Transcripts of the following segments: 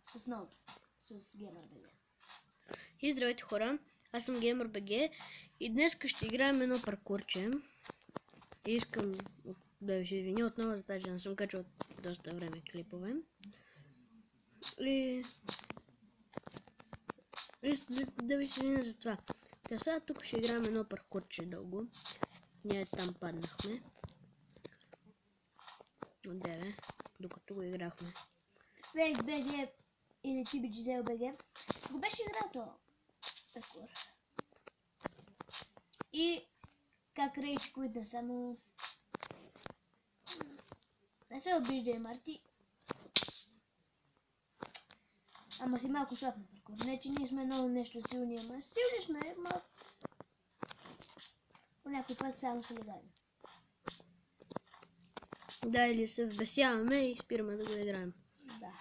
С новото. С GamerBG. И здравейте хора, аз съм GamerBG и днес ще играем едно паркурче. И искам да ви се извиня отново за тази, че не съм качвал доста време клипове. И да ви се извиня за това. Та сега тук ще играем едно паркурче дълго. Ние там паднахме. Отдеве, докато го играхме. FakeBG или TBGZLBG го беше играл това паркур. И как рейдж куитна, само не се обиждай, Марти. Ама си малко слаб на паркур. Не, че ние сме много нещо силни, ама силни сме, ама по някой път само се легаем. Да, или се вбесяваме и спираме да го играем. Да.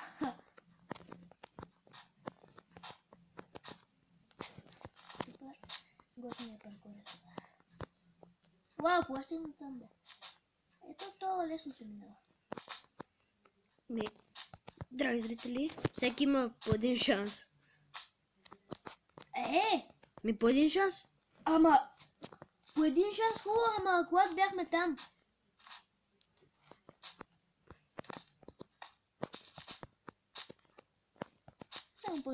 Супер. Готин е паркурът. Вау, кога стигна там, бе? Ето това лесно се минава. Драги зрители, всеки има по един шанс. По един шанс? Ама, по един шанс хубаво, ама когато бяхме там. Само по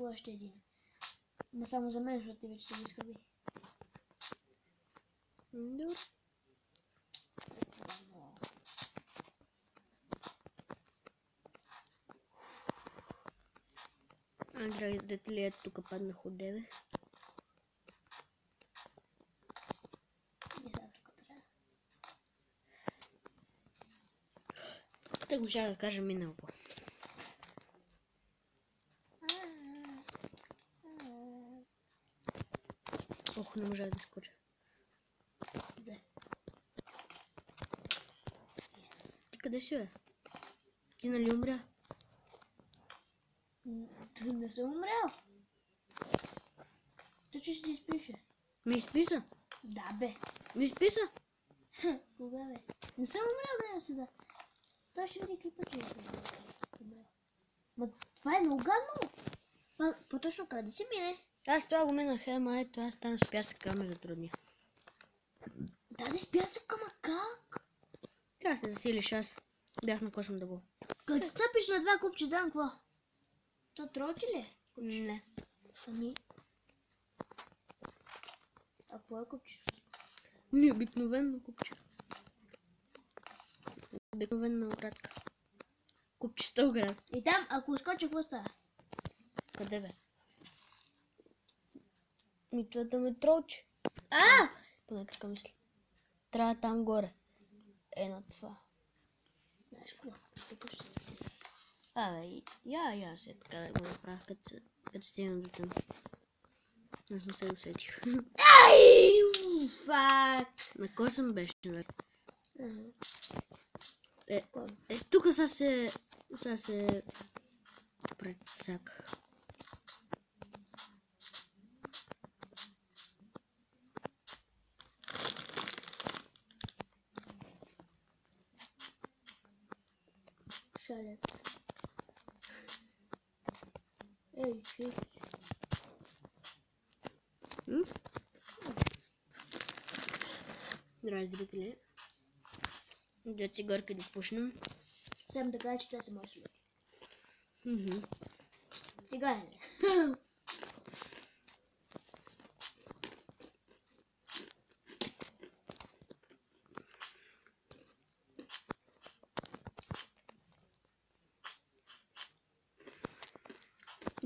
още един. Ама само за мен, защото ти вече се го изхъби. Добре. Драги зрители, ето тук паднах от 9. И сега тук трябва. Так го ще да кажа миналко. Ох, не можах да скоча. Добре. Ти къде си, бе? Ти нали умря? Не съм умрял. Точно ще ти изпише. Ми изписа? Да, бе. Ми изписа? Кога, бе? Не съм умрял, да я сюда. Той ще види клипа, че е умрял. Ма това е много гадно. По-точно къде си мине? Аз това го минах, ама ето аз там с пясъка ме затрудни. Да, с пясък, ама как? Трябва да се засилиш, аз бях накосан да го. Като стъпиш на два купче, дам какво? То тролче ли е? Не. Ами. А какво е купче? Ми обикновено купче. Обикновена оградка. Купчеста оградка. И там, ако скоча, какво става? Къде, бе? Ми това да ме тролче. Поне така мисля. Трябва там горе. На това. Знаеш какво? Тук ще си. Я се така да го направя, като стигна до там. Аз не се усетих. Ай! Фак! На кой съм беше, бе? Кой? Тук сега се предсаках. Шалет. Ей, че? Драги зрители, да цигарки да пушнем. Само да кажа, че това са мои солети. Сега е.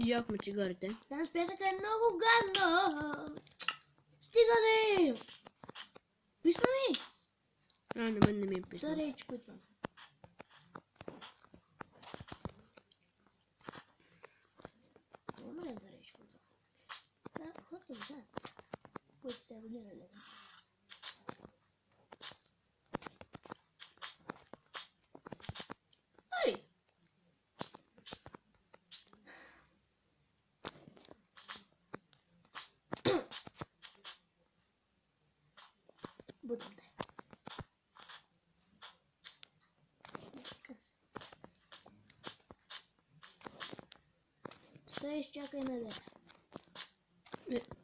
Яхме цигарите. Там с пясъка е много гадно. Стига да. Писна ми. На мен не ми е писано. Да речи куитвам. Има ли да речи куитвам? Хората знаят. Които се абонирали. Ай! Будам те. Той изчакай на ден.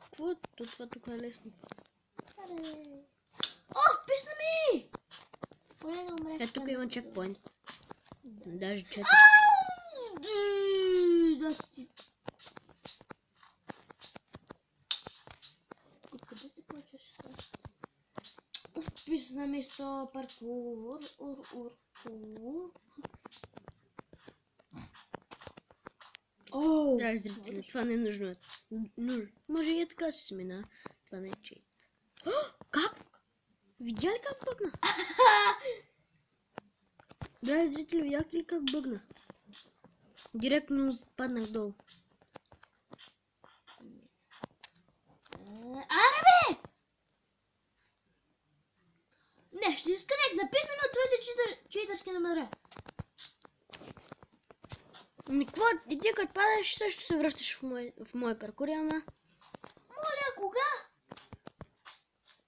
Какво? Това тук е лесно. Аре. О, вписна ми! Поне да умреш. Тук има чекпоинт. Даже 4. Да си... Откъде се почваш сега? Вписна ми 100 паркур. Драги зрители, това не е нужно. Може и така се смина. Това не е чейт. Как? Видя ли как бъгна? Драги зрители, видяхте ли как бъгна? Директно паднах долу. Аре бе! Не, ще изканек. Написано от твоите читърски номера. Какво? И ти като падаш, също се връщаш в мой паркур, Ана? Моля, кога?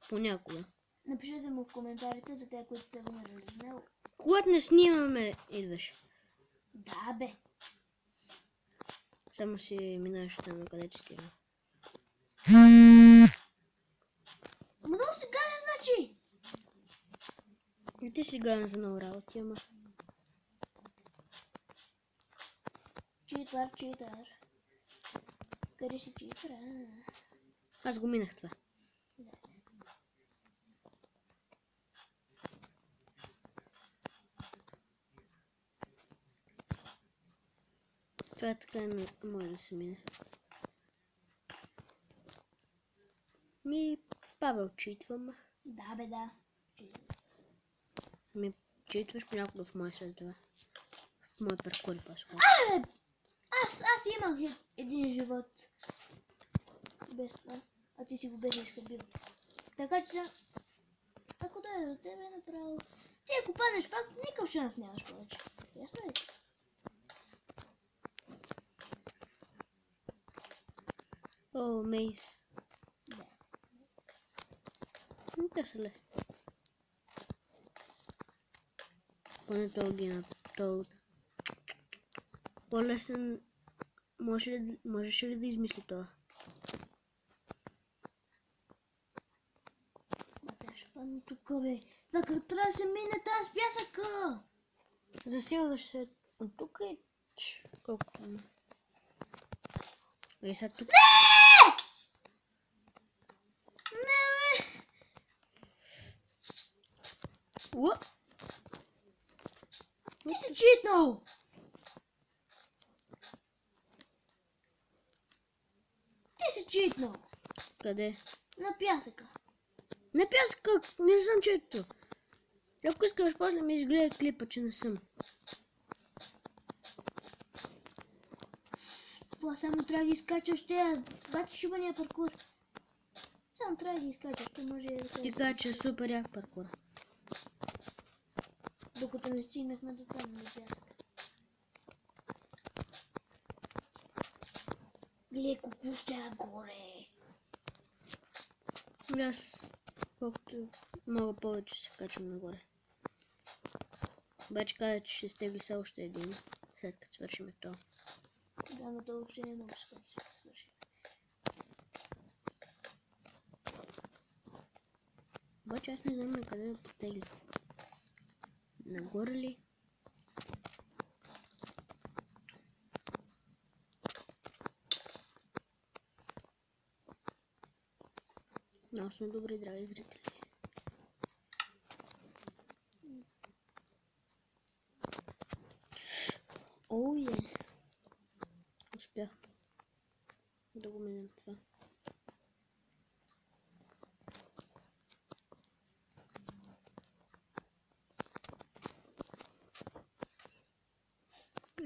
Понякога. Напишете му в коментарите за тези, които сте абонирали за него. Когато не снимаме, идваш. Да, бе. Само си минаваш там, където стигна. Много сега не значи. И ти си гаден за много работи, ама. Читър. Къде си читър? Аз го минах това. Да. Това така не може да се мине. Павел читвам. Да, бе, да. Читваш понякога в моя светове. В моя паркур, по-скоро. Аре, аз имах един живот. Без това. А ти си го беше изхъбил. Така че, ако дойде до тебе, направо... Ти ако паднеш пак, никакъв шанс нямаш повече. Ясно ли? О, мейс. Да. Те са лесни. Поне то ги на то. По-лесен можеше ли да измисли това? Бате, ще падна тук, бе. Това като трябва да се мине тази с пясъка. Засилваш се от тук и колкото. И сега тук. Не, бе! Уа! Ти си читнал! Ти си читнал! Къде? На пясъка. На пясъка, не съм чето. Ако искаш, после ми изгледа клипа, че не съм. Това само трябва да изкачаш тея бати шибания паркур. Само трябва да изкачаш, то може и да Ти кажа, че е супер як паркур. Докато не стигнахме до там на пясъка. Леко куще нагоре. Аз колкото мога повече се качвам нагоре. Обаче каза, че ще стегли се още един, след като свършим това. Да, но то въобще не е много скъпо, ще свърши. Обаче аз не знам на къде да потегля. Нагоре ли? Много сме добри, драги зрители. Оу, успях да го минем това.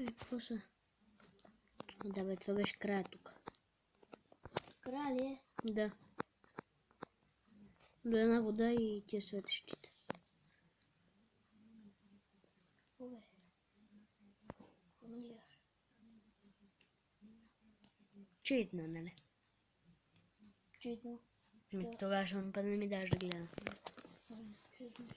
Какво са? Да бе, това беше края тук. Края ли е? Да. До една вода и тия светещите. Обе. Какво ме гледаш? Читна, нали? Читно. Тогава ще път не ми даш да гледам. Читно.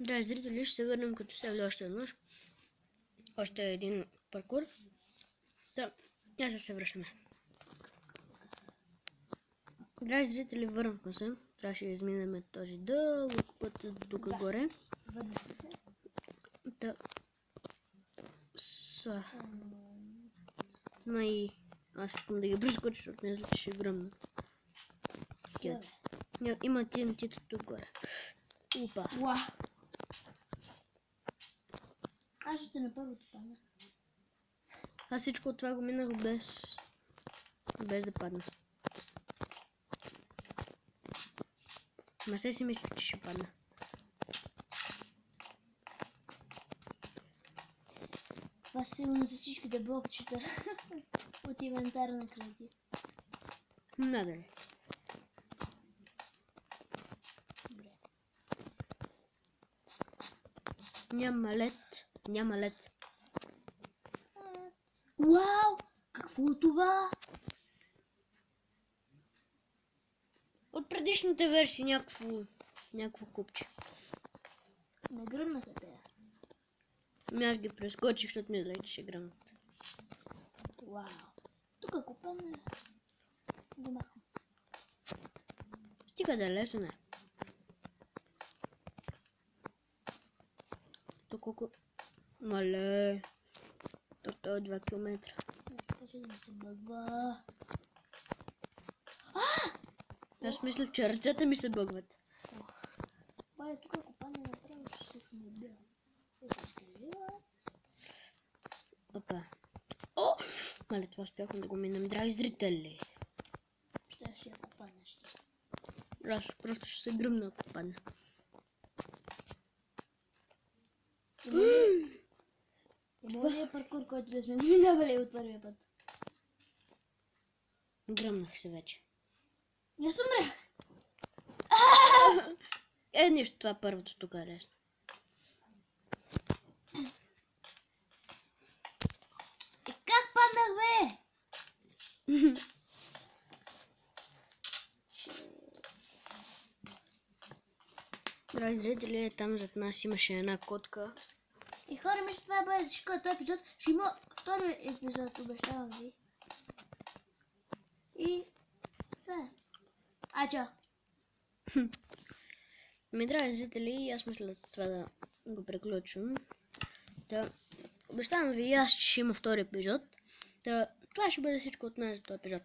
Драги зрители, ще се върнем като се още веднъж. Още един паркур. Да, сега се връщаме. Драги зрители, върнахме се. Трябваше да изминем този дълъг път тук горе. Върнахме се. Да. Аз искам да ги прескоча, защото не знам, че ще гръмна. Има TNT тук горе. Опа. Уа! Аз ще на първото паднах. Аз всичко от това го минах без да падна. Ма се си мислих, че ще падна. Това сигурно за всичките блокчета от инвентар на Креатив. Надали. Добре. Няма лед. Вау! Какво е това? От предишните версии някакво купче. Не гръмнаха те. Аз ги прескочих, защото ми че ще гръмнат. Вау! Тук ако падне, го махам. Стига да е лесен е. То колко... Мале. То е 2 километра. Почва да ми се бъгва. Аз мисля, че ръцете ми се бъгват. Бай, тук ако падне направо ще се ме убия. Опа. О! Мале, това успяхме да го минем. Драги зрители. Ще ако паднеш. Аз просто ще се гръмна, ако падна. Има ли паркур, който да сме минавали от първия път? Гръмнах се вече. Не умрях! Нищо, това първото тук е лесно. И как паднах, бе? Драги зрители, там зад нас имаше една котка. И хора, мисля, това бъде всичко този епизод. Ще има втори епизод, обещавам ви. И това е. Чао! Драги зрители, аз мисля това да го приключвам. Обещавам ви аз, че ще има втори епизод. Това ще бъде всичко от нас за този епизод.